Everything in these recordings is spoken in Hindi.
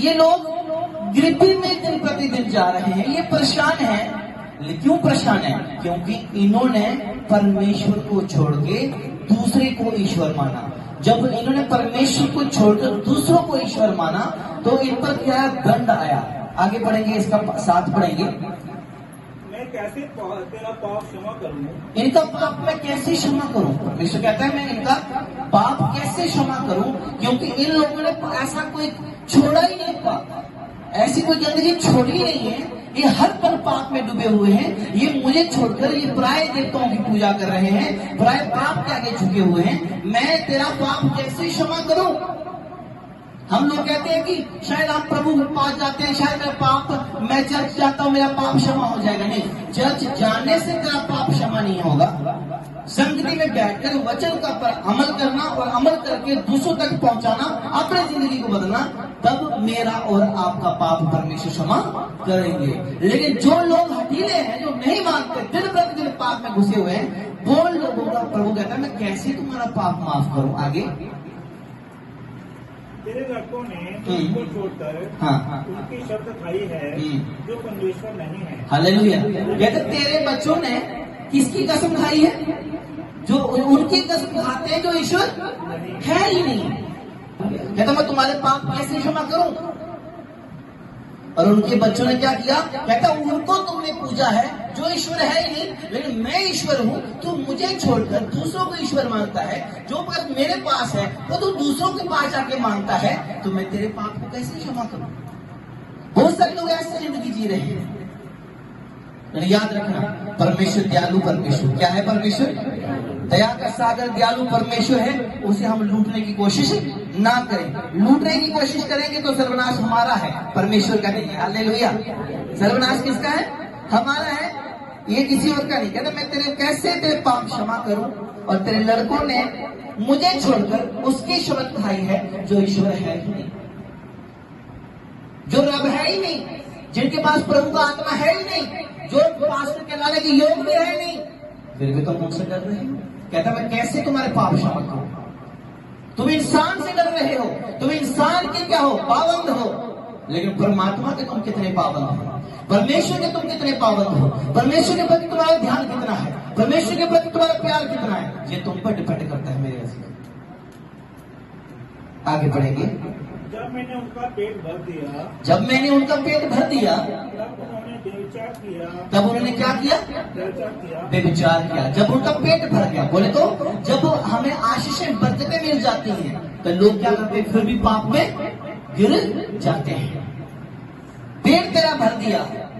ये लोग गिरती में दिन प्रतिदिन जा रहे हैं, ये परेशान है। क्यों परेशान है? क्योंकि इन्होंने परमेश्वर को छोड़ के दूसरे को ईश्वर माना। जब इन्होंने परमेश्वर को छोड़कर दूसरों को ईश्वर माना तो इन पर क्या दंड आया। आगे बढ़ेंगे, इसका साथ पढ़ेंगे। मैं कैसे तेरा पाप क्षमा करूं? इनका पाप मैं कैसे क्षमा करूं? परमेश्वर कहता है मैं इनका पाप कैसे क्षमा करूं, क्योंकि इन लोगों ने ऐसा कोई छोड़ा ही नहीं पाप, ऐसी कोई गंदगी छोड़ी नहीं है। ये हर पल पाप में डूबे हुए हैं। ये मुझे छोड़कर ये पराये देवताओं की पूजा कर रहे हैं, पराये पाप के आगे झुके हुए हैं। मैं तेरा पाप कैसे क्षमा करूं? हम लोग कहते हैं कि शायद आप प्रभु के पास जाते हैं, शायद मेरा पाप, मैं चर्च जाता हूं मेरा पाप क्षमा हो जाएगा। नहीं, चर्च जाने से तेरा पाप क्षमा नहीं होगा। संगति में बैठकर वचन का पर अमल करना और अमल करके दूसरों तक पहुंचाना, अपनी जिंदगी को बदलना, तब मेरा और आपका पाप परमेश्वर क्षमा करेंगे। लेकिन जो लोग हठीले हैं, जो नहीं मानते, दिन प्रतिदिन पाप में घुसे हुए हैं, वो लोगों का प्रभु कहता है मैं कैसे तुम्हारा पाप माफ करूं। आगे तेरे लड़कों ने तुमको छोड़कर उनकी शब्द खाई है जो परमेश्वर नहीं है। हालेलुया। कहते तेरे बच्चों ने किसकी कसम खाई है? जो उनकी कसम खाते हैं जो ईश्वर है ही नहीं। कहता मैं तुम्हारे पाप कैसे क्षमा करूं? और उनके बच्चों ने क्या किया? कहता उनको तुमने पूजा है जो ईश्वर है ही नहीं, लेकिन मैं ईश्वर हूं। तू मुझे छोड़कर दूसरों को ईश्वर मानता है, जो बात मेरे पास है वो तू दूसरों के पास जाके मांगता है, तो मैं तेरे पाप को कैसे क्षमा करूं? बहुत सारे लोग ऐसे जिंदगी जी रहे हैं। याद रखना, परमेश्वर दयालु परमेश्वर। क्या है परमेश्वर? दया का सागर दयालु परमेश्वर है। उसे हम लूटने की कोशिश ना करें। लूटने की कोशिश करेंगे तो सर्वनाश हमारा है, परमेश्वर का नहीं है। हालेलुया। सर्वनाश किसका है? हमारा है, ये किसी और का नहीं। कहता मैं तेरे कैसे तेरे पाप क्षमा करूं? और तेरे लड़कों ने मुझे छोड़कर उसकी शब्द खाई है जो ईश्वर है ही नहीं, जो रब है ही नहीं, जिनके पास प्रभु का आत्मा है ही नहीं, जो पास्टर कहलाने के योग भी है नहीं, फिर भी तुम मुझसे डर रहे हो। कहता मैं कैसे तुम्हारे पाप क्षमा करूं? तुम इंसान से डर रहे हो, तुम इंसान के क्या हो? पाबंद हो। लेकिन परमात्मा के तुम कितने पाबंद हो? परमेश्वर के तुम कितने पाबंद हो? परमेश्वर के प्रति तुम्हारा ध्यान कितना है? परमेश्वर के प्रति तुम्हारा प्यार कितना है? ये तुम पर डिपेंड करता है मेरे वैसे। आगे बढ़ेंगे। जब मैंने उनका पेट भर दिया, जब मैंने उनका पेट भर दिया, तब उन्होंने व्यभिचार किया। तब उन्होंने क्या किया? व्यभिचार किया। व्यभिचार किया। जब उनका पेट भर गया, बोले तो जब हमें आशीषें बरकतें मिल जाती हैं तो लोग क्या करते हैं? फिर भी पाप में गिर जाते हैं। पेट तेरा भर दिया,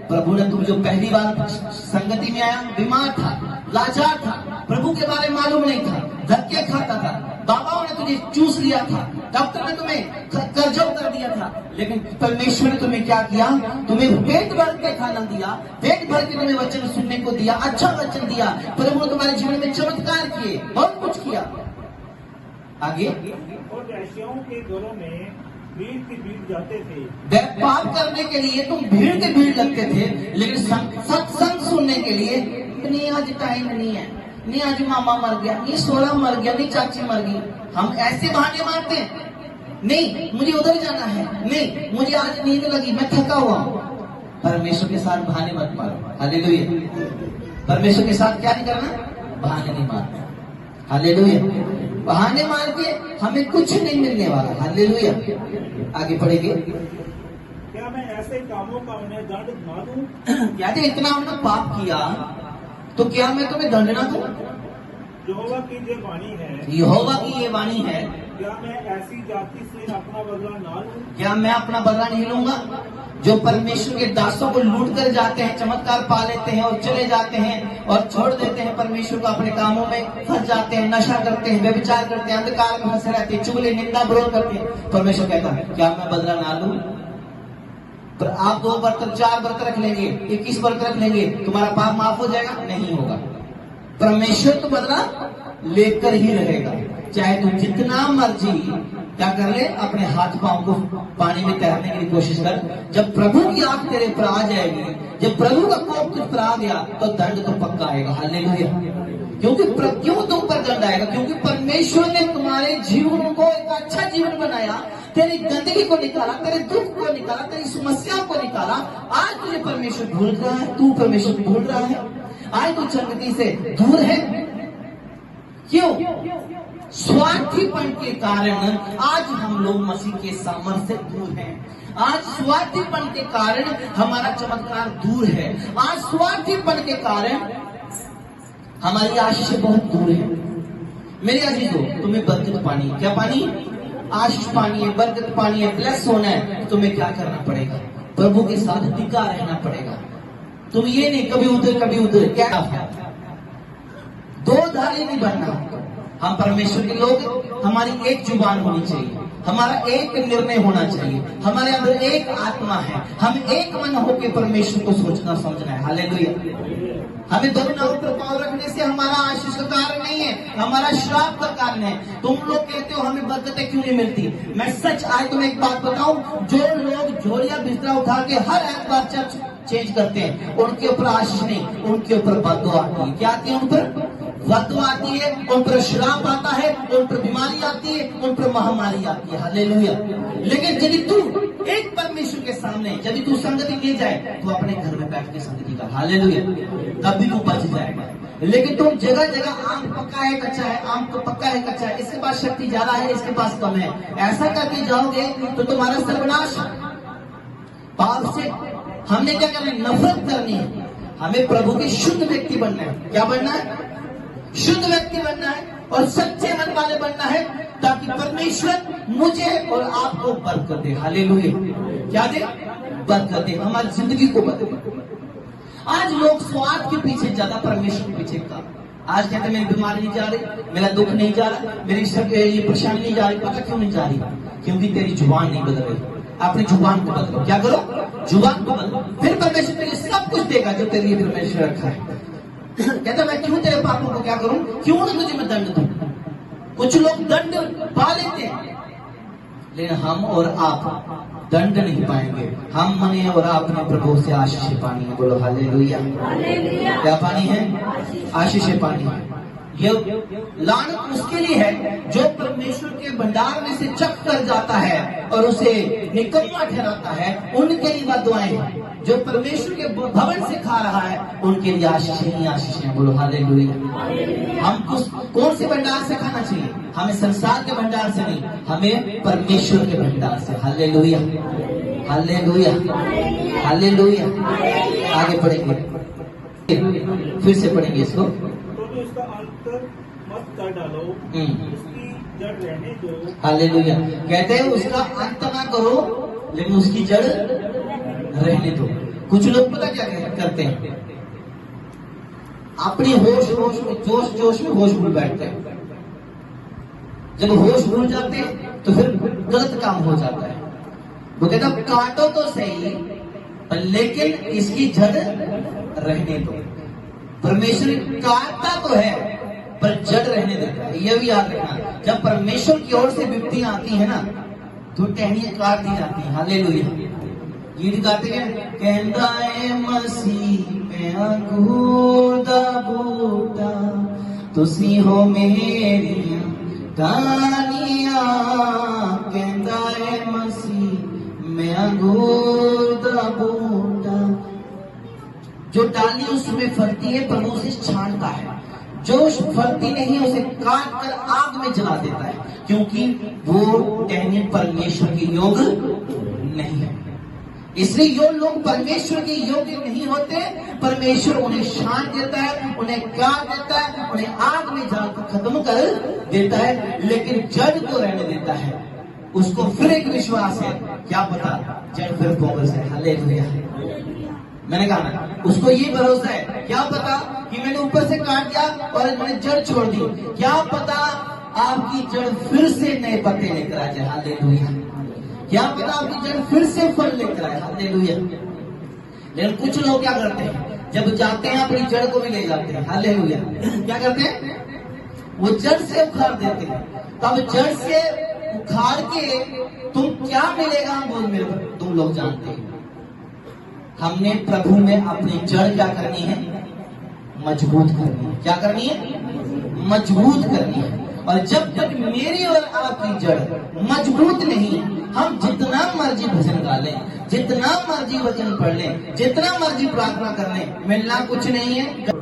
प्रभु ने तुम जो पहली बार संगति में आया, बीमार था, लाचार था, प्रभु के बारे में मालूम नहीं था, धक्के खाता था, बाबाओं ने तुझे चूस लिया था, डॉक्टर ने तुम्हें कर्जों कर दिया था, लेकिन परमेश्वर ने तुम्हें क्या किया? तुम्हें पेट भर के खाना दिया, पेट भर के तुम्हें वचन सुनने को दिया, अच्छा वचन दिया। प्रभु ने तुम्हारे जीवन में चमत्कार किए, बहुत कुछ किया। आगे, और वेश्याओं के घरों में भीड़ की भीड़ जाते थे। पाप करने के लिए तुम भीड़ के भीड़ लगते थे, लेकिन सत्संग सुनने के लिए नहीं, आज टाइम नहीं है, नहीं आज मामा मर गया, नहीं सोलह मर गया, नहीं चाची मर गई। हम ऐसे बहाने मारते हैं, नहीं मुझे उधर जाना है, नहीं मुझे आज नींद लगी, मैं थका हुआ हूं। परमेश्वर के साथ बहाने मत मारो। हालेलुया। परमेश्वर के साथ क्या नहीं करना? बहाने नहीं मारना। हालेलुया। बहाने मार के हमें कुछ नहीं मिलने वाला। हालेलुया। आगे बढ़ेंगे। क्या मैं ऐसे कामों का उन्हें दंड ना दूं? कहते इतना हमने पाप किया तो क्या मैं तुम्हें दंड ना दूं? यहोवा की ये वाणी है। यहोवा की ये वाणी है। क्या मैं ऐसी जाति से अपना बदला ना लूं? क्या मैं अपना बदला नहीं लूंगा? जो परमेश्वर के दासों को लूट कर जाते हैं, चमत्कार पा लेते हैं और चले जाते हैं और छोड़ देते हैं परमेश्वर को, अपने कामों में फंस जाते हैं, नशा करते हैं, व्यभिचार करते हैं, अंधकार में फंसे रहते हैं, चुगली निंदा विरोध करते हैं। परमेश्वर कहता है क्या मैं बदला ना लूं? पर आप 2 व्रत 4 व्रत रख लेंगे, 21 व्रत रख लेंगे, तुम्हारा पाप माफ हो जाएगा? नहीं होगा। परमेश्वर तो बदला लेकर ही रहेगा, चाहे तू जितना मर्जी क्या कर ले, अपने हाथ पांव को पानी में तैरने की कोशिश कर। जब प्रभु की आंख तेरे पर आ जाएगी, जब प्रभु का कोप तुझ पर आ गया, तो दंड तो पक्का आएगा। हालेलुया। क्योंकि क्यों तुम पर दंड आएगा? क्योंकि परमेश्वर ने तुम्हारे जीवन को एक अच्छा जीवन बनाया, तेरी गंदगी को निकाला, तेरे दुख को निकाला, तेरी समस्याओं को निकाला। आज तुझे परमेश्वर भूल रहा है, तू परमेश्वर भूल रहा है, आज तू संगति से दूर है। क्यों? स्वार्थीपन के कारण आज हम लोग मसीह के सामर्थ्य से दूर हैं। आज स्वार्थीपन के कारण हमारा चमत्कार दूर है। आज स्वार्थीपन के कारण हमारी आशीष बहुत दूर है। मेरे अजीजों, तुम्हें बरकत पानी, क्या पानी? आशीष पानी है, बरकत पानी है, ब्लेस होना है। तुम्हें क्या करना पड़ेगा? प्रभु के साथ टिका रहना पड़ेगा। तुम ये नहीं कभी उधर क्या है, दो धारे नहीं बनना। हम परमेश्वर के लोग, हमारी एक जुबान होनी चाहिए, हमारा एक निर्णय होना चाहिए, हमारे अंदर एक आत्मा है, हम एक मन होकर परमेश्वर को सोचना समझना है। हालेलुया। हमें दोनों नावों पर पांव रखने से हमारा आशीष का कारण नहीं है, हमारा श्राप का कारण है। तुम लोग कहते हो हमें बरकतें क्यों नहीं मिलती? मैं सच आज तुम्हें एक बात बताऊं, जो लोग झोलिया बिस्तरा उठा के हर एतवार चर्च चेंज करते हैं, उनके ऊपर आशीष नहीं, उनके ऊपर बददुआ आती है। क्या आती है? उन पर बददुआ आती है, उन पर श्राप आता है, उन पर बीमारी आती है, उन पर महामारी आती है। हालेलुया। लेकिन यदि तू एक परमेश्वर के सामने यदि तू संगति ले जाए तो अपने घर में बैठ के संगति कर, हालेलुया, तब भी तू बच जाएगा। लेकिन तुम जगह जगह आम पक्का है कच्चा है, आम तो पक्का है कच्चा है, इसके पास शक्ति ज्यादा है, इसके पास कम है, ऐसा करके जाओगे तो तुम्हारा सर्वनाश। पाप से हमने क्या करना है? नफरत करनी है। हमें प्रभु के शुद्ध व्यक्ति बनना है। क्या बनना है? शुद्ध व्यक्ति बनना है और सच्चे मन वाले बनना है, ताकि परमेश्वर मुझे और आपको बरकत दे। हालेलुया। क्या दे? बरकत दे, हमारी जिंदगी को बदले। आज लोग स्वार्थ के पीछे ज्यादा, परमेश्वर के पीछे का। आज कहते हैं मेरी बीमारी नहीं जा रही, मेरा दुख नहीं जा रहा, मेरी ये परेशानी नहीं जा रही। पता क्यों नहीं जा रही? क्योंकि तेरी जुबान नहीं बदल रही। अपनी जुबान को बदलो। क्या करो? जुबान को बदलो, फिर परमेश्वर तेरे सब कुछ देगा जो तेरे लिए परमेश्वर रखा है। कहता मैं क्यों तेरे पापों को क्या करूं? क्यों ना तुझे मैं दंड दूं? कुछ लोग दंड पा लेते हैं, लेकिन हम और आप दंड नहीं पाएंगे। हम मने और आपने प्रभु से आशीष पानी है। बोलो हालेलुया। क्या पानी है? आशीष पानी है। ये लानत उसके लिए है जो परमेश्वर के भंडार में से चख कर जाता है और उसे निकम्मा ठहराता है। उनके लिए दुआएं हैं। जो परमेश्वर के भवन से खा रहा है उनके लिए आशीष ही आशीष है। बोलो हालेलुया। हम कौन से भंडार से खाना चाहिए? हमें संसार के भंडार से नहीं, हमें परमेश्वर के भंडार से। Hallelujah, hallelujah, hallelujah. आगे पढ़ेंगे, फिर से पढ़ेंगे इसको। तो इसका अंत मत कर डालो, उसकी जड़ रहने दो। हालेलुया। कहते हैं उसका अंत ना करो, लेकिन उसकी जड़ रहने दो। कुछ लोग पता क्या करते हैं? अपनी होश में, जोश में होश भूल बैठते हैं। जब होश भूल जाते हैं तो फिर गलत काम हो जाता है। वो कहता काटो तो सही, लेकिन इसकी जड़ रहने दो। परमेश्वर काटता तो है पर जड़ रहने देता है। यह भी याद रखना, जब परमेश्वर की ओर से विपत्तियां आती है ना तो टहनियां काट दी जाती है। हालेलुया। गीत गाते हैं, कहंदा है मसीह में अंगूर दा बूटा, तुसी हो मेरी कहानियां। कहंदा है मसीह में अंगूर दा बूटा। जो डाली उसमें फलती है प्रभु उसे छांटता है, जो फलती नहीं है उसे काट कर आग में जला देता है, क्योंकि वो टहनियां परमेश्वर के योग्य नहीं है। इसलिए जो लोग परमेश्वर के योग्य नहीं होते, परमेश्वर उन्हें छांट देता है, उन्हें काट देता है, उन्हें आग में जलाकर खत्म कर देता है, लेकिन जड़ को रहने देता है। उसको फिर एक विश्वास है, क्या पता जड़ फिर बोगस है। हालेलुया। मैंने कहा ना, उसको ये भरोसा है, क्या पता कि मैंने ऊपर से काट दिया और मैंने जड़ छोड़ दी, क्या पता आपकी जड़ फिर से नए पत्ते लेकर आ जाए। हालेलुया। क्या पता आपकी जड़ फिर से फल लेकर आए। हालेलुया। लेकिन कुछ लोग क्या करते हैं, जब जाते हैं अपनी जड़ को भी ले जाते हैं। हालेलुया। क्या करते हैं? वो जड़ से उखाड़ देते हैं। तब जड़ से उखाड़ के तुम क्या मिलेगा बोल मेरे, तुम लोग जानते हैं। हमने प्रभु में अपनी जड़ क्या करनी है? मजबूत करनी है। क्या करनी है? मजबूत करनी है। और जब तक मेरी और आपकी जड़ मजबूत नहीं, हम जितना मर्जी भजन गा लें, जितना मर्जी वचन पढ़ लें, जितना मर्जी प्रार्थना कर लें, मिलना कुछ नहीं है।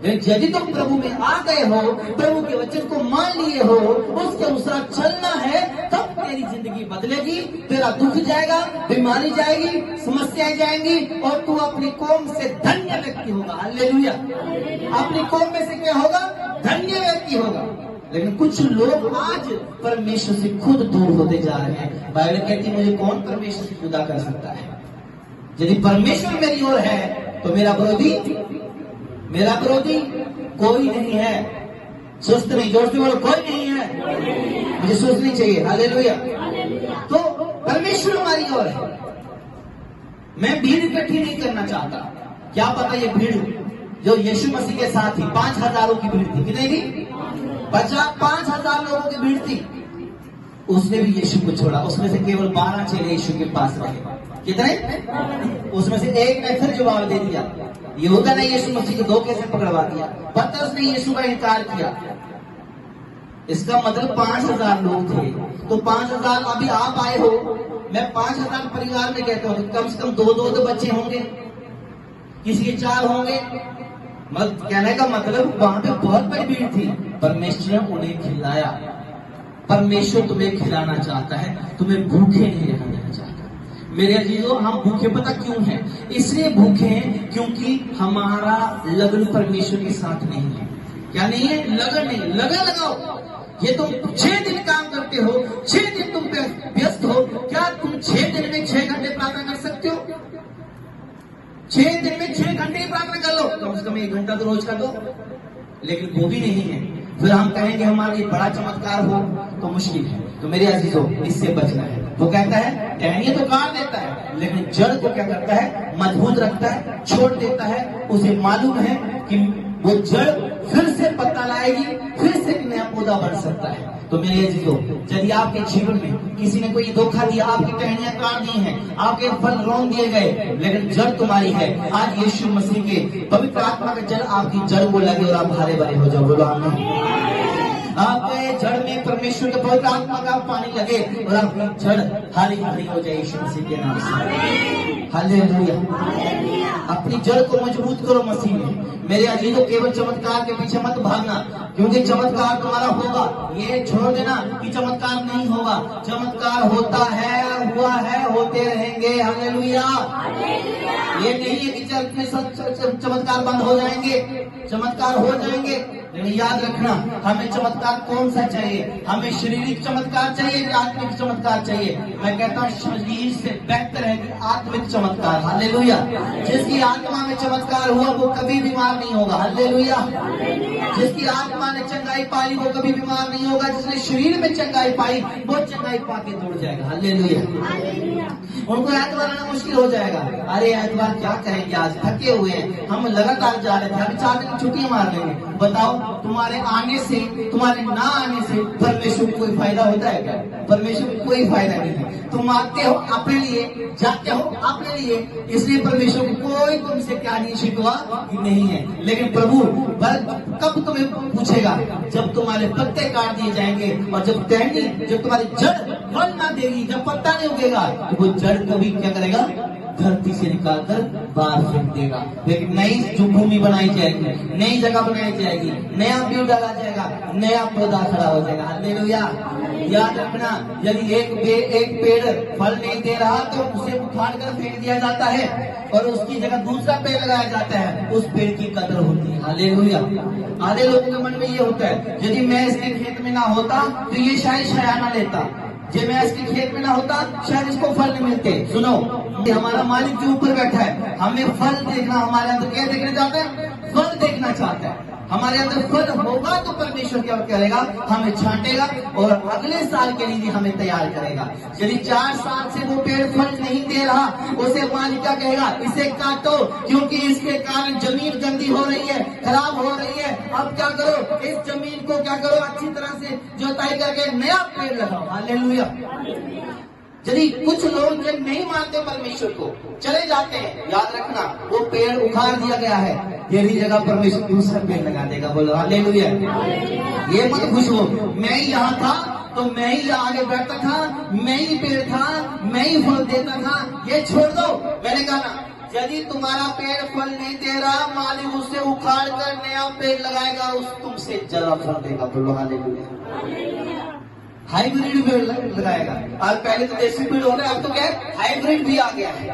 यदि तुम प्रभु में आ गए हो, प्रभु के वचन को मान लिए हो, उसके अनुसार चलना है, तब तेरी जिंदगी बदलेगी, तेरा दुख जाएगा, बीमारी जाएगी, समस्याएं जाएंगी, और तू अपनी कौम से धन्य व्यक्ति होगा। हालेलुया। अपनी कौम में से क्या होगा? धन्य व्यक्ति होगा। लेकिन कुछ लोग आज परमेश्वर से खुद दूर होते जा रहे हैं। बाइबल कहती है, मुझे कौन परमेश्वर से जुदा कर सकता है? यदि परमेश्वर मेरी ओर है तो मेरा विरोधी कोई नहीं है। सुस्त नहीं, जोर से बोलो, कोई नहीं है। मुझे सोचनी चाहिए। हालेलुया। तो परमेश्वर हमारी ओर है। मैं भीड़ इकट्ठी नहीं करना चाहता। क्या पता ये भीड़ जो यीशु मसीह के साथ थी, 5,000 की भीड़ थी, कितनी थी? 5,000 लोगों की भीड़ थी। उसने भी यीशु को छोड़ा। उसमें से केवल 12 चेले यीशु के पास रहे। कितने? उसमें से एक ने फिर जवाब दे दिया। यहूदा ने यीशु मसीह को धोखे से पकड़वा दिया। पतरस ने यीशु का इनकार किया। इसका मतलब 5,000 लोग थे। तो 5,000 अभी आप आए हो, मैं 5,000 परिवार में कहता हूँ, कम से कम 2-2 बच्चे होंगे, किसी के 4 होंगे। कहने का मतलब वहां पे बहुत बड़ी भीड़ थी। परमेश्वर ने उन्हें खिलाया। परमेश्वर तुम्हें खिलाना चाहता है, तुम्हें भूखे नहीं रहना चाहता। मेरे अजीजों, हम भूखे पता क्यों हैं? इसलिए भूखे हैं क्योंकि हमारा लगन परमेश्वर के साथ नहीं है। क्या नहीं है? लगन नहीं। लगन लगाओ। ये तुम 6 दिन काम करते हो, 6 दिन तुम व्यस्त हो, क्या तुम 6 दिन में 6 घंटे प्रार्थना कर सकते हो? 6 दिन में 6 घंटे ही प्रार्थना कर लो, कम से कम 1 घंटा तो रोज कर दो। लेकिन वो भी नहीं है। फिर हम कहेंगे हमारे लिए बड़ा चमत्कार हो तो मुश्किल है। तो मेरे अजीजों, इससे बचना है। वो कहता है टहनियां तो काट देता है, लेकिन जड़ को क्या करता है? मजबूत रखता है, छोड़ देता है। उसे मालूम है कि वो जड़ फिर से पत्ता लाएगी, फिर से एक नया पौधा बढ़ सकता है। तो मेरे अजीजों, यदि आपके जीवन में किसी ने कोई धोखा दिया, आपकी टहनियां काट दी हैं, आपके फल रौंद दिए गए, लेकिन जड़ तुम्हारी है, आज यीशु मसीह के पवित्र आत्मा का जल आपकी जड़ को लगे और आप हरे भरे हो जाओ। बोलो आमीन। आपके जड़ में परमेश्वर के पवित्र आत्मा का पानी लगे और आपकी जड़ हरी भरी हो जाए यीशु मसीह के नाम से। हालेलुया। अपनी जड़ को मजबूत करो मसीह में। मेरे अजीजों, केवल चमत्कार के पीछे मत भागना, क्योंकि चमत्कार तुम्हारा होगा। ये छोड़ देना कि चमत्कार नहीं होगा। चमत्कार होता है, हुआ है, होते रहेंगे। हालेलुया। ये नहीं है कि चर्च में सब चमत्कार बंद हो जाएंगे। चमत्कार हो जाएंगे, लेकिन याद रखना, हमें चमत्कार कौन सा चाहिए? हमें शारीरिक चमत्कार चाहिए कि आत्मिक चमत्कार चाहिए? मैं कहता हूँ शरीर से बेहतर है कि आत्मिक चमत्कार। हालेलुया। जिसकी आत्मा में चमत्कार हुआ वो कभी बीमार नहीं होगा। हालेलुया। जिसकी आत्मा ने चंगाई पाई वो कभी बीमार नहीं होगा। जिसने शरीर में चंगाई पाई वो चंगाई पाके दौड़ जाएगा। हालेलुया। उनको एतवार आना मुश्किल हो जाएगा। अरे एतवार क्या करेंगे, आज थके हुए हैं, हम लगातार जा रहे थे, अभी 4 दिन छुट्टियां मार लेंगे। बताओ, तुम्हारे आने से, तुम्हारे ना आने से परमेश्वर को कोई फायदा होता है क्या? परमेश्वर को कोई फायदा नहीं है। तुम आते हो अपने लिए, जाते हो अपने लिए, इसलिए परमेश्वर को कोई तुमसे क्या नहीं शिकवा नहीं है। लेकिन प्रभु कब तुम्हें पूछेगा? जब तुम्हारे पत्ते काट दिए जाएंगे और जब टहनी, जब तुम्हारी जड़ फल ना देगी, जब पत्ता नहीं उगेगा, तो वो जड़ कभी क्या करेगा? धरती से निकालकर बाहर फेंक देगा। लेकिन नई जो भूमि बनाई जाएगी, नई जगह बनाई जाएगी, नया बीज डाला जाएगा, नया पौधा खड़ा हो जाएगा। हालेलुया। याद रखना, यदि एक पेड़ फल नहीं दे रहा तो उसे उखाड़ कर फेंक दिया जाता है और उसकी जगह दूसरा पेड़ लगाया जाता है। उस पेड़ की कदर होती है। हालेलुया। आधे लोगों के मन में ये होता है, यदि मैं इसके खेत में ना होता तो ये शायद शायाना लेता, जब मैं इसके खेत में ना होता शायद इसको फल नहीं मिलते। सुनो, हमारा मालिक जो ऊपर बैठा है, हमें फल देखना, हमारे अंदर क्या देखना चाहता है? फल देखना चाहता है। हमारे अंदर फल होगा तो परमेश्वर क्या करेगा? हमें छांटेगा और अगले साल के लिए हमें तैयार करेगा। यदि 4 साल से वो पेड़ फल नहीं दे रहा, उसे मालिक क्या कहेगा? इसे काटो, क्योंकि इसके कारण जमीन गंदी हो रही है, खराब हो रही है। अब क्या करो? इस जमीन को क्या करो? अच्छी तरह से जोताई करके नया पेड़ लगाओ। हालेलुया। यदि कुछ लोग जब नहीं मानते परमेश्वर को, चले जाते हैं, याद रखना वो पेड़ उखाड़ दिया गया है। तेरी जगह परमेश्वर दूसरा पेड़ लगा देगा। बोलो हालेलुया। ये मत खुश हो, मैं ही यहाँ था तो मैं ही आगे बैठता था, मैं ही पेड़ था, मैं ही फल देता था, ये छोड़ दो। मैंने कहा ना, यदि तुम्हारा पेड़ फल नहीं दे रहा, मालिक उसे उखाड़ कर नया पेड़ लगाएगा, उस तुमसे ज्यादा फल देगा। बोलो हालेलुया। हाइब्रिड पेड़ लगाएगा। और पहले तो देसी पेड़ हो रहा है, अब तो क्या है, हाइब्रिड भी आ गया है।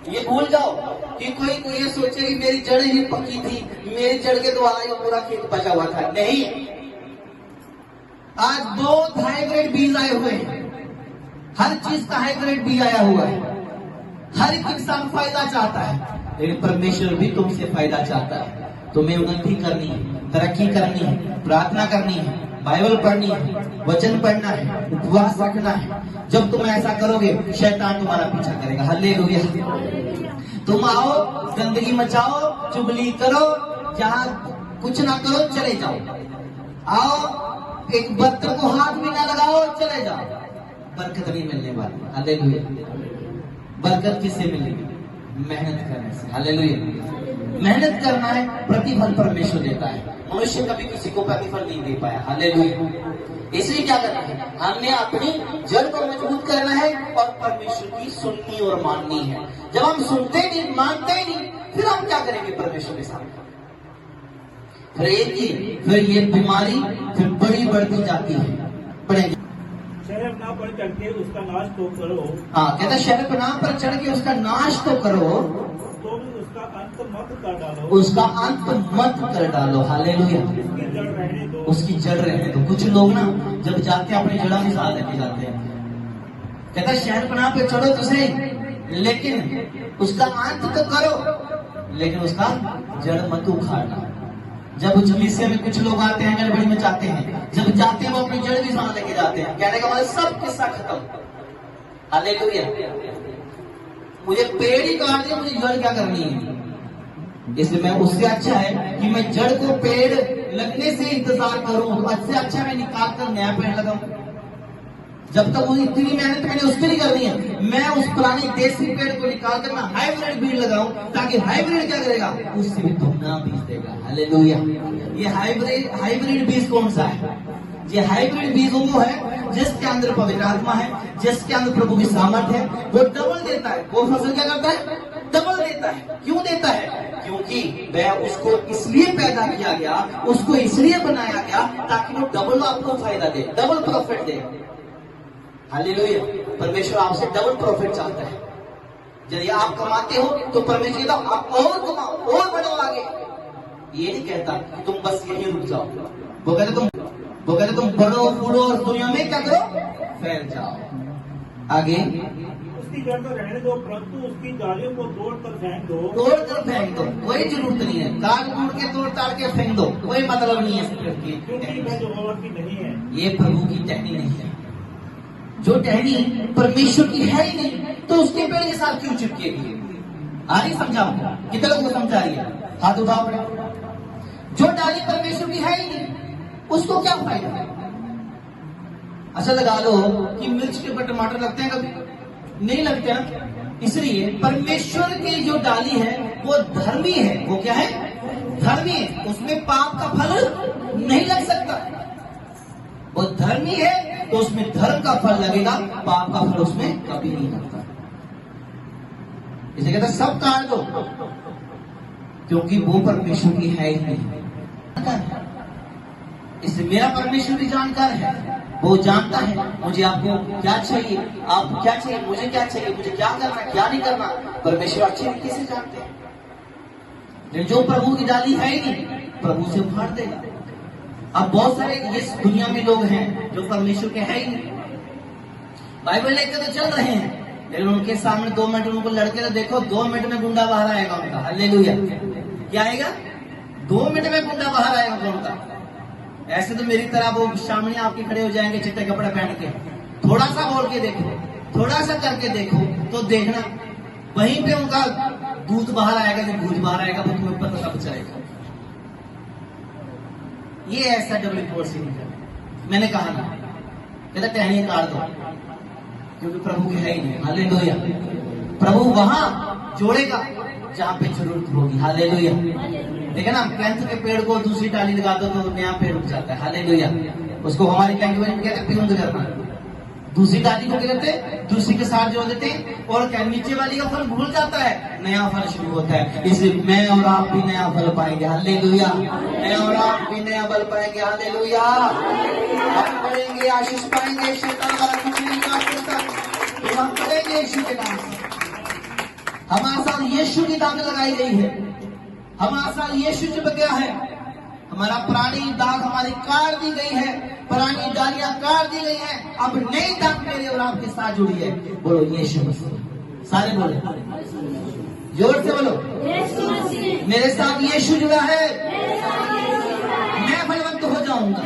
ये भूल जाओ कि कोई ये सोचे कि मेरी जड़ ही पक्की थी, मेरी जड़ के द्वारा ये पूरा खेत बचा हुआ था। नहीं, आज 2 हाइब्रिड बीज आए हुए हैं। हर चीज का हाइब्रिड बीज आया हुआ है। हर एक इंसान फायदा चाहता है, लेकिन परमेश्वर भी तुमसे फायदा चाहता है। तुम्हें उन्नति करनी है, तरक्की करनी है, प्रार्थना करनी है, बाइबल पढ़नी है, वचन पढ़ना है, उपवास रखना है। जब तुम ऐसा करोगे, शैतान तुम्हारा पीछा करेगा। हालेलुया। तुम आओ, गंदगी मचाओ, चुगली करो, जहां कुछ ना करो, चले जाओ। आओ, एक बत्तर को हाथ भी ना लगाओ, चले जाओ, बरकत नहीं मिलने वाली। हालेलुया। बरकत किससे मिलेगी? मेहनत करने से। हालेलुया। मेहनत करना है, प्रतिफल परमेश्वर देता है। मनुष्य कभी किसी को प्रतिफल नहीं दे पाया। हालेलुया। इसलिए क्या करना है, हमने अपनी जड़ को मजबूत करना है और परमेश्वर की सुननी और माननी है। जब हम सुनते नहीं, मानते नहीं, फिर हम क्या करेंगे परमेश्वर के सामने? फिर ये बीमारी फिर बड़ी बढ़ती जाती है। पढ़ेंगे, शहरपनाह पर चढ़ के उसका नाश तो करो। हाँ, कहता शहरपनाह पर चढ़ के उसका नाश तो करो, तो भी उसका अंत मत कर डालो। उसका अंत मत कर डालो। हालेलुया। उसकी जड़ रहने दो। उसकी जड़ रहने दो। कुछ लोग ना जब जाते हैं अपनी जड़ा में साथ लेके जाते हैं। कहता शहरपनाह पे चढ़ो तो सही, लेकिन उसका अंत तो करो, लेकिन उसका जड़ मत उखाड़ना। जब जमीसिया में कुछ लोग आते हैं, गड़बड़ी में जाते हैं, जब जाते हैं वो अपनी जड़ भी साथ लेके जाते हैं। कहने का मतलब सब किस्सा खत्म। हालेलुया। मुझे पेड़ ही काट दिया, मुझे जड़ क्या करनी है? इसलिए मैं, उससे अच्छा है कि मैं जड़ को पेड़ लगने से इंतजार करूं, तो अच्छे अच्छा मैं निकाल कर नया पेड़ लगाऊं। जब तक वो इतनी मेहनत मैंने उसके लिए करनी है, मैं उस पुराने देसी पेड़ को निकाल कर मैं हाइब्रिड बीज लगाऊं, ताकि हाइब्रिड क्या करेगा, उससे भी दुगना बीज देगा। हालेलुया। ये हाइब्रिड बीज कौन सा है? ये हाइब्रिड बीज वो है जिसके अंदर पवित्र आत्मा है, जिसके अंदर प्रभु की सामर्थ्य है। वो डबल देता है। वो फसल क्या करता है? डबल देता है। क्यों देता है? क्योंकि वह उसको इसलिए पैदा किया गया, उसको इसलिए बनाया गया ताकि वो डबल आपको फायदा दे, डबल प्रॉफिट दे। हालेलुया। परमेश्वर आपसे डबल प्रॉफिट चाहता है। यदि आप कमाते हो तो परमेश्वर कहता है आप और कमाओ, और बढ़ो आगे। ये नहीं कहता तुम बस यहीं रुक जाओ। वो कहते तुम बढ़ो, फूलो और दुनिया में क्या करो, फैल जाओ। आगे, उसकी जड़ तो रहने दो, परंतु उसकी डालियों को तोड़कर फेंक दो। तोड़कर फेंक दो, कोई जरूरत नहीं है। काट कूट के तोड़ ताड़ के फेंक दो, कोई मतलब नहीं है। क्योंकि वह यहोवा की नहीं है। ये प्रभु की टहनी नहीं है। जो टहनी परमेश्वर की है ही नहीं, तो उसके पेड़ के साथ क्यों चिपकेगी? आ नहीं समझाओ? कितने लोग को समझा रही है? हाथ उठाओ। जो डाली परमेश्वर की है ही नहीं, उसको क्या फायदा है? अच्छा लगा लो कि मिर्च के ऊपर टमाटर लगते हैं, कभी नहीं लगते ना। इसलिए परमेश्वर की जो डाली है वो धर्मी है। वो क्या है? धर्मी है। उसमें पाप का फल नहीं लग सकता। वो धर्मी है तो उसमें धर्म का फल लगेगा, पाप का फल उसमें कभी नहीं लगता। इसे कहता सब काट दो, क्योंकि वो परमेश्वर की है ही नहीं। इसलिए मेरा परमेश्वर भी जानकार है। वो जानता है मुझे, आपको क्या चाहिए, आपको क्या चाहिए, मुझे क्या चाहिए, मुझे क्या करना, क्या नहीं करना। परमेश्वर अच्छे तरीके से जानते हैं। लेकिन जो प्रभु की डाली है ही नहीं, प्रभु से उखाड़ देगा। अब बहुत सारे इस दुनिया में लोग हैं जो परमेश्वर के है ही नहीं, बाइबल लेकर तो चल रहे हैं, लेकिन उनके सामने 2 मिनट उनको लड़के तो देखो, 2 मिनट में गुंडा बाहर आएगा उनका। हालेलुया। क्या आएगा? 2 मिनट में गुंडा बाहर आएगा उनका। ऐसे तो मेरी तरह वो सामने आपके खड़े हो जाएंगे चिट्टे कपड़े पहन के। थोड़ा सा बोल के देखो, थोड़ा सा करके देखो, तो देखना वहीं पे उनका दूध बाहर आएगा, जब भूत बाहर आएगा वो तुम्हें पता सब चलेगा। ये ऐसा डबल रिपोर्ट से नहीं कर। मैंने कहा ना, कहता टहनी काट दो, क्योंकि प्रभु की है ही नहीं। हालेलुया। प्रभु वहां जोड़ेगा जहां पे जरूरत होगी। हालेलुया। देखा ना, कैंथ के पेड़ को दूसरी टाली लगा दो तो नया पेड़ उग जाता है। हालेलुया। उसको हमारी लैंग्वेज में कहते हैं पिउंद करना। दूसरी डाली को क्या करते, दूसरी के साथ जोड़ देते, और क्या नीचे वाली का फल भूल जाता है, नया फल शुरू होता है। इसलिए मैं और आप भी नया फल पाएंगे। हालेलुया। मैं और आप भी नया फल पाएंगे। हालेलुया। हम पढ़ेंगे, आशीष पाएंगे, शैतान वाला कुछ नहीं कर सकता। तो हम पढ़ेंगे यीशु के नाम से। हमारे साथ यीशु की दाग लगाई गई है, हमारे साथ यीशु चिपक गया है, हमारा पुरानी दाग हमारी काट दी गई है, पुरानी डालियां काट दी गई है, अब नई दाग मेरे और आपके साथ जुड़ी है। बोलो यीशु मसीह। सारे बोले जोर से बोलो, मेरे साथ यीशु जुड़ा है, मैं फलवंत हो जाऊंगा,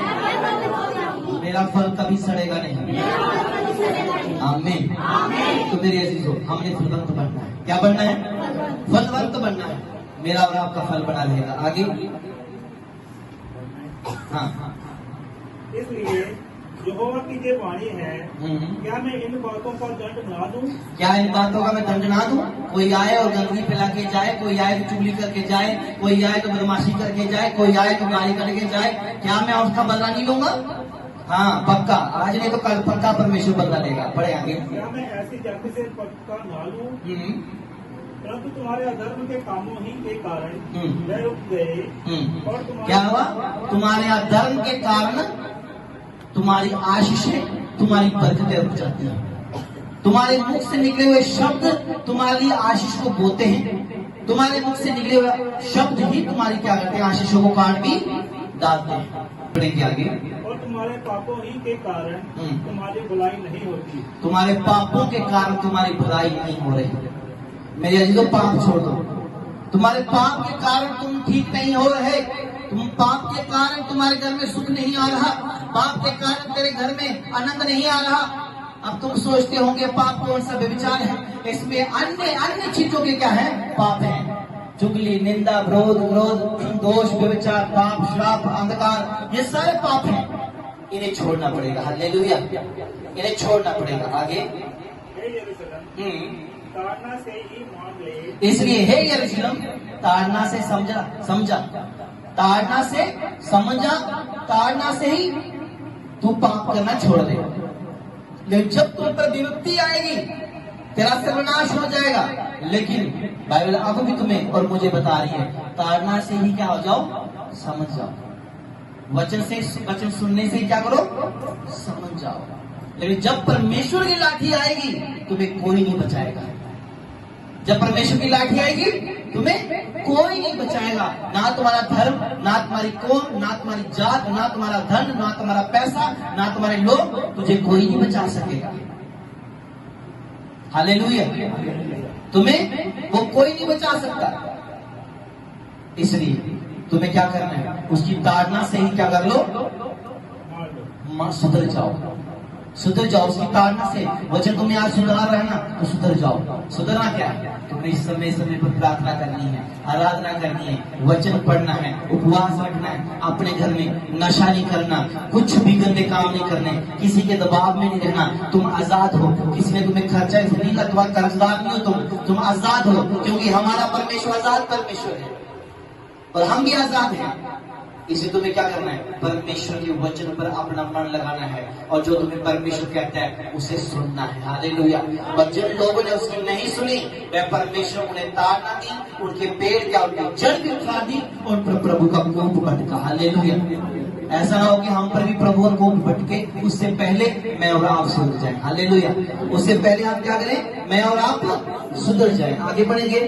मेरा फल कभी सड़ेगा नहीं। आमीन। तो मेरे अजीजों, हमने फलवंत बनना है। क्या बनना है? फलवंत बनना है। मेरा और आपका फल बना रहेगा। आगे हाँ। इसलिए यहोवा की जो वाणी है, क्या मैं इन बातों का दंड ना दूं? क्या इन बातों का मैं दंड ना दूं? कोई आए और गंदगी फैला के जाए, कोई आए तो चुगली करके जाए, कोई आए तो बदमाशी करके जाए, कोई आए तो गाली करके जाए, क्या मैं उसका बदला नहीं लूंगा? हाँ पक्का, आज नहीं तो कल पक्का परमेश्वर बदला लेगा। पढ़े आगे। क्या मैं ऐसी जाति से पक्का ना लूं, परंतु तुम्हारे अधर्म के कामों ही के कारण वे रुक गए, और क्या हुआ? तुम्हारे अधर्म के कारण तुम्हारी आशीषें, तुम्हारी बरकतें रुक जाती हैं। तुम्हारे मुख से निकले हुए शब्द तुम्हारी आशीष को बोते हैं, तुम्हारे मुख से निकले हुए शब्द ही तुम्हारी क्या करते हैं? आशीषों को काट भी डालते हैं। पढ़ेंगे आगे। और तुम्हारे पापों ही के कारण तुम्हारी भलाई नहीं होती। तुम्हारे पापों के कारण तुम्हारी भलाई नहीं हो रही। मेरे अजीजों, पाप छोड़ दो। तुम्हारे पाप के कारण तुम ठीक नहीं हो रहे, तुम पाप के कारण तुम्हारे घर में सुख नहीं आ रहा, पाप के कारण तेरे घर में आनंद नहीं आ रहा। अब तुम सोचते होंगे पाप कौन सा व्यभिचार है? इसमें अन्य अन्य चीजों के क्या है? पाप है। चुगली, निंदा, विरोध, दोष, व्यभिचार, पाप, श्राप, अंधकार, ये सारे पाप हैं। इन्हें छोड़ना पड़ेगा। हालेलुया। इन्हें छोड़ना पड़ेगा। आगे। ताड़ना से ही मान ले। इसलिए हे यरूशलेम, ताड़ना से समझा, ताड़ना से समझा, ताड़ना से ही तू पाप करना छोड़ दे। लेकिन जब तुम पर विपत्ति आएगी, तेरा सर्वनाश हो जाएगा। लेकिन बाइबल अब भी तुम्हें और मुझे बता रही है, ताड़ना से ही क्या हो जाओ? समझ जाओ। वचन सुनने से क्या करो? समझ जाओ। लेकिन जब परमेश्वर की लाठी आएगी, तुम्हें कोई नहीं बचाएगा। जब परमेश्वर की लाठी आएगी, तुम्हें कोई नहीं बचाएगा। ना तुम्हारा धर्म, ना तुम्हारी कौम, ना तुम्हारी जात, ना तुम्हारा धन, ना तुम्हारा पैसा, ना तुम्हारे लोग, तुझे कोई नहीं बचा सकेगा। हालेलुया। तुम्हें वो कोई नहीं बचा सकता। इसलिए तुम्हें क्या करना है? उसकी ताड़ना से ही क्या कर लो? सुधर जाओ, सुधर जाओ उसकी ताड़ना से। वचन तुम्हें आज सुधार रहे ना, तो सुधर जाओ। सुधरना क्या है? तुम्हें समय समय पर प्रार्थना करनी है, आराधना करनी है, वचन पढ़ना है, उपवास रखना है, अपने घर में नशा नहीं करना, कुछ भी गंदे काम नहीं करने, किसी के दबाव में नहीं रहना। तुम आजाद हो, किसी ने तुम्हें खर्चा नहीं लगवा, कर्जदार नहीं हो तुम आजाद हो, क्योंकि हमारा परमेश्वर आजाद परमेश्वर है और हम भी आजाद हैं। इसलिए तुम्हें क्या करना है? परमेश्वर के वचन पर अपना मन लगाना है, और जो तुम्हें परमेश्वर कहता है उसे सुनना है। हालेलुया। और जिन लोगों ने उसकी नहीं सुनी, वह परमेश्वर उन्हें ताड़ना दी, उनके पेड़ क्या, उनकी जड़ भी उखाड़ दी, उन पर प्रभु का कोप भटका। हालेलुया। ऐसा ना हो कि हम पर भी प्रभु का कोप भटके, उससे पहले मैं और आप सुधर जाए। हालेलुया। उससे पहले आप क्या करें? मैं और आप सुधर जाए। आगे बढ़ेंगे।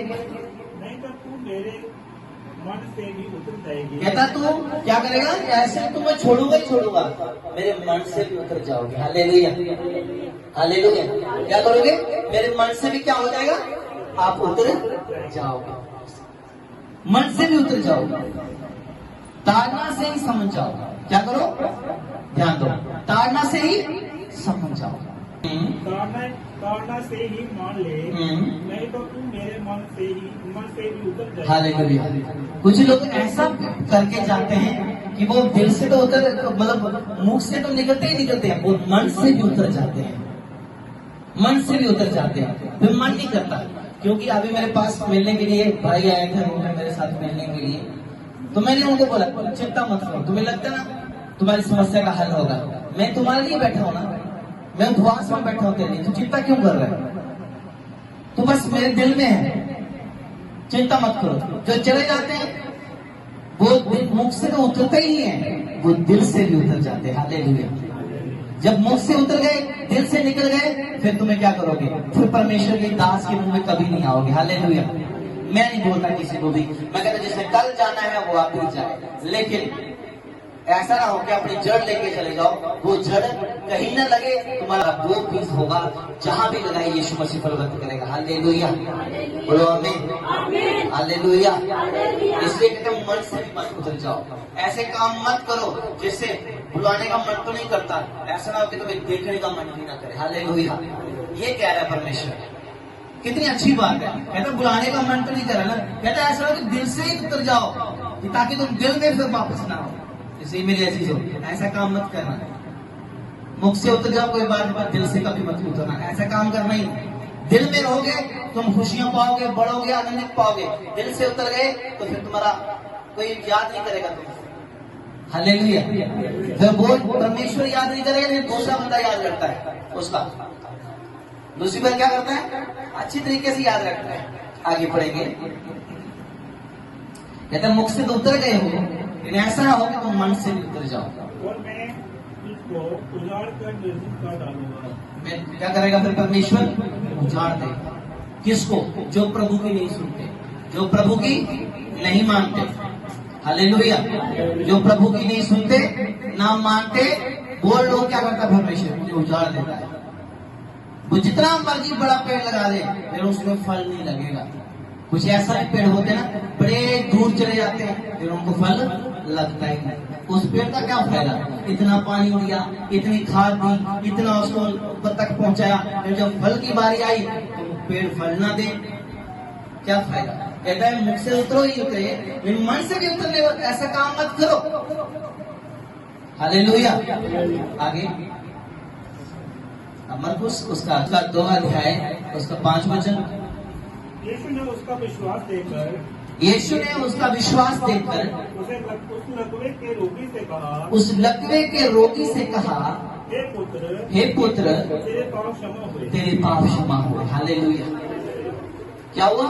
मन से भी उतर जाएगी। कहता तू क्या करेगा? ऐसे तो मैं छोड़ूंगा ही छोड़ूंगा, मेरे मन से भी उतर जाओगे। हालेलुया। हालेलुया। क्या करोगे? मेरे मन से भी क्या हो जाएगा? आप उतर जाओगे, मन से भी उतर जाओगे। ताड़ना से ही समझ जाओ। क्या करो? ध्यान दो, ताड़ना से ही समझ जाओ। ताड़ना से ही मान ले, नहीं तो तू मेरे मन से भी उतर जाए। हालेलुया। कुछ लोग ऐसा करके जाते हैं कि वो दिल से तो उतर, मतलब मुख से तो निकलते ही निकलते हैं, वो मन से भी उतर जाते हैं, मन से भी उतर जाते हैं। फिर मन नहीं करता। क्योंकि अभी मेरे पास मिलने के लिए भाई आए थे, मेरे साथ मिलने के लिए, तो मैंने उनको बोला चिंता मत करो, तुम्हें लगता है ना तुम्हारी समस्या का हल होगा, मैं तुम्हारे लिए बैठा हूं ना, मैं उपवास में बैठा हूं तेरे लिए, तू चिंता क्यों कर रहा है? तो बस मेरे दिल में है, चिंता मत करो। जो चले जाते हैं वो मुख से तो उतरते ही है, वो दिल से भी उतर जाते हैं। हालेलुया। जब मुख से उतर गए, दिल से निकल गए, फिर तुम्हें क्या करोगे? फिर परमेश्वर के दास के मुंह में कभी नहीं आओगे। हालेलुया। मैं नहीं बोलता किसी को भी, मैं कहता जिसे कल जाना है वो आप ही जाए, लेकिन ऐसा ना हो कि अपनी जड़ लेके चले जाओ, वो जड़ कहीं ना लगे, तुम्हारा वो बीज होगा जहां भी लगाए यीशु मसीह फलवंत करेगा। हालेलुया, बोलो आमीन, हालेलुया। इसलिए कहते हैं मन से भी मत उतर जाओ, ऐसे काम मत करो जिससे बुलाने का मन तो नहीं करता, ऐसा ना हो कि तुम्हें देखने का मन भी ना करे। हालेलुया, ये कह रहा है परमेश्वर। कितनी अच्छी बात है, कहता बुलाने का मन तो नहीं करा ना, कहता ऐसा हो कि दिल से ही उतर जाओ, ताकि तुम दिल में फिर वापस ना आओ। इसलिए मेरी ऐसी हो, ऐसा काम मत करना, मुख से उतर जाओ कोई बात नहीं, दिल से कभी मत उतरना, ऐसा काम करना ही नहीं। दिल में रहोगे तुम खुशियां पाओगे, बढ़ोगे, आनंद पाओगे। दिल से उतर गए तो फिर तुम्हारा कोई याद नहीं करेगा तुमसे। हालेलुया। फिर वो परमेश्वर याद नहीं करेगा, नहीं दूसरा बंदा याद करता है उसका। दूसरी बार क्या करता है? अच्छी तरीके से याद रखता है। आगे पढ़ेंगे, कहते मुख से तो उतर गए हो, लेकिन ऐसा ना हो कि तुम मन से भी उतर जाओ। और मैं इसको उजाड़ कर निर्जीव कर डालूंगा। मैं क्या करेगा फिर परमेश्वर? उजाड़ देगा। किसको? जो प्रभु की नहीं सुनते, जो प्रभु की नहीं मानते। हालेलुया। जो प्रभु की नहीं सुनते, ना मानते, वो लोग क्या करता है? परमेश्वर मुझे उजाड़ देता है। वो जितना मर्जी बड़ा पेड़ लगा दे, फिर उसमें फल नहीं लगेगा। कुछ ऐसा भी पेड़ होते हैं ना, बड़े दूर चले जाते हैं, फिर उनको फल लगता ही नहीं। उस पेड़ का क्या फायदा? इतना पानी दिया, इतनी खाद दी, इतना उसको ऊपर तक पहुंचाया, फिर जब फल की बारी आई तो पेड़ फल ना दे, क्या फायदा? कहता है मुख से उतरो ही उतरे, लेकिन मन से भी उतरने वक्त ऐसा काम मत करो। हालेलुया। आगे मरकुस उसका 2 अध्याय उसका 5 वचन। यीशु ने उसका विश्वास देखकर उस लकवे के रोगी से कहा, उस लकवे के रोगी से कहा, हे पुत्र तेरे पाप क्षमा हुए। तेरे पाप क्षमा हुए। हालेलुया। क्या हुआ?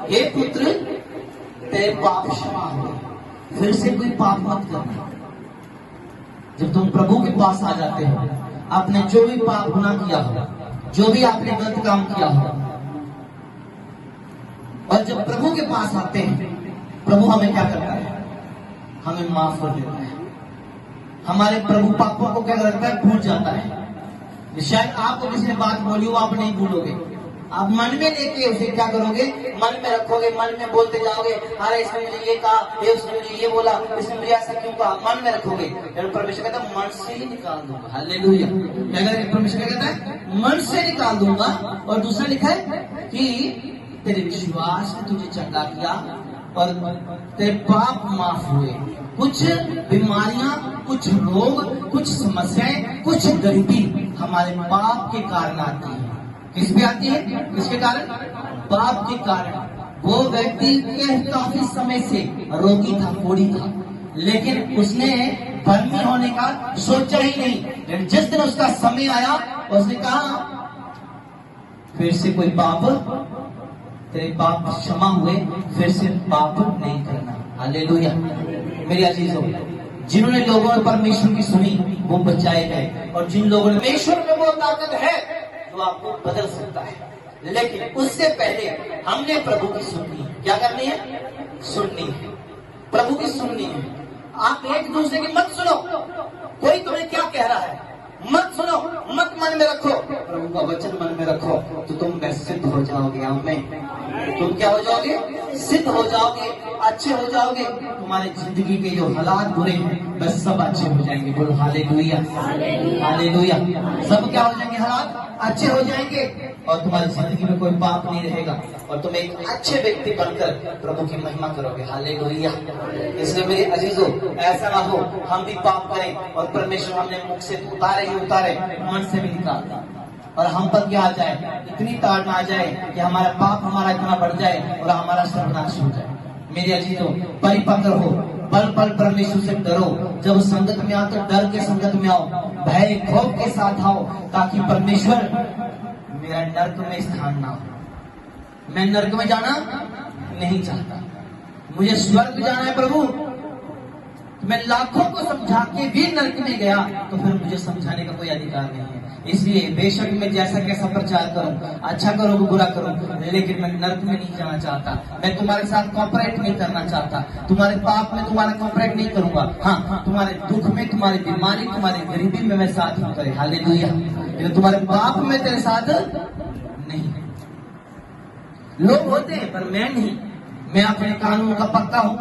हे पुत्र तेरे पाप क्षमा हुए। फिर से कोई पाप मत करना। जब तुम प्रभु के पास आ जाते हो, आपने जो भी पाप गुनाह किया हो, जो भी आपने गलत काम किया हो, और जब प्रभु के पास आते हैं, प्रभु हमें क्या करता है? हमें माफ कर देता है। हमारे प्रभु पापों को क्या करता है? भूल जाता है। शायद आपको किसी ने बात बोली हो, आप नहीं भूलोगे, आप मन में लेके उसे क्या करोगे? मन में रखोगे, मन में बोलते जाओगे, अरे इसने मुझे ये कहा, ये उसने मुझे ये बोला, इसने मुझे ऐसा क्यों कहा, मन में रखोगे। परमेश्वर कहता है मन से ही निकाल दूंगा। हालेलुया। परमेश्वर कहता है मन से निकाल दूंगा। और दूसरा लिखा है कि तेरे विश्वास ने तुझे चंगा किया और तेरे पाप माफ हुए। कुछ बीमारियां, कुछ रोग, कुछ समस्याएं, कुछ गरीबी हमारे पाप के कारण आती है। किस पे आती है? किसके कारण? पाप के कारण। वो व्यक्ति के काफी समय से रोगी था, कोढ़ी था, लेकिन उसने धर्मी होने का सोचा ही नहीं। लेकिन जिस दिन उसका समय आया, उसने कहा फिर से कोई पाप, तेरे पाप क्षमा हुए, फिर से पाप नहीं करना। हालेलुया। मेरी अजीजों, जिन्होंने लोगों ने परमेश्वर की सुनी वो बचाए गए, और जिन लोगों ने, परमेश्वर में वो ताकत है जो आपको बदल सकता है। लेकिन उससे पहले हमने प्रभु की सुननी है। क्या करनी है? सुननी है, प्रभु की सुननी है। आप एक दूसरे की मत सुनो, कोई तुम्हें क्या कह रहा है मत सुनो, मत मन में रखो, प्रभु का वचन मन में रखो, तो तुम सिद्ध हो जाओगे। आमीन। तुम क्या हो जाओगे? सिद्ध हो जाओगे, अच्छे हो जाओगे। तुम्हारी जिंदगी के जो हालात बुरे हैं बस सब अच्छे हो जाएंगे। बोलो हालेलुया, हालेलुया। सब क्या हो जाएंगे? हालात अच्छे हो जाएंगे, और तुम्हारी जिंदगी में कोई पाप नहीं रहेगा, और तुम एक अच्छे व्यक्ति बनकर प्रभु की महिमा करोगे। हालेलुया। इसलिए मेरे अजीजों, ऐसा ना हो हम भी पाप करें और परमेश्वर हमने मुख से उतारे ही उतारे, मन से भी निकालता, और हम पर क्या आ जाए? इतनी ताड़ ना आ जाए कि हमारा पाप हमारा इतना बढ़ जाए और हमारा सर्वनाश हो जाए। मेरे अजीजों, परिपक्व हो, पल पल परमेश्वर से डरो। जब संगत में आओ तो डर के संगत में आओ, भय खौफ के साथ आओ, ताकि परमेश्वर मेरा नरक में स्थान ना हो। मैं नरक में जाना नहीं चाहता, मुझे स्वर्ग जाना है प्रभु। मैं लाखों को समझा के भी नरक में गया तो फिर मुझे समझाने का कोई अधिकार नहीं है। इसलिए बेशक मैं जैसा कैसा प्रचार करूं, अच्छा करूं कि बुरा करूं, लेकिन मैं नरक में नहीं जाना चाहता। मैं तुम्हारे साथ कॉपरेट नहीं करना चाहता, तुम्हारे पाप में तुम्हारा कॉपरेट नहीं करूंगा। हाँ, तुम्हारे दुख में, तुम्हारी बीमारी, तुम्हारी गरीबी में मैं साथ हूं करे, हालेलुया। लेकिन तुम्हारे पाप में तेरे साथ नहीं। लोग होते हैं पर मैं नहीं। मैं अपने कानून का पक्का हूं,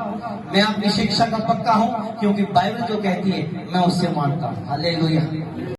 मैं अपनी शिक्षा का पक्का हूं, क्योंकि बाइबल जो कहती है मैं उससे मानता हूं, हालेलुया।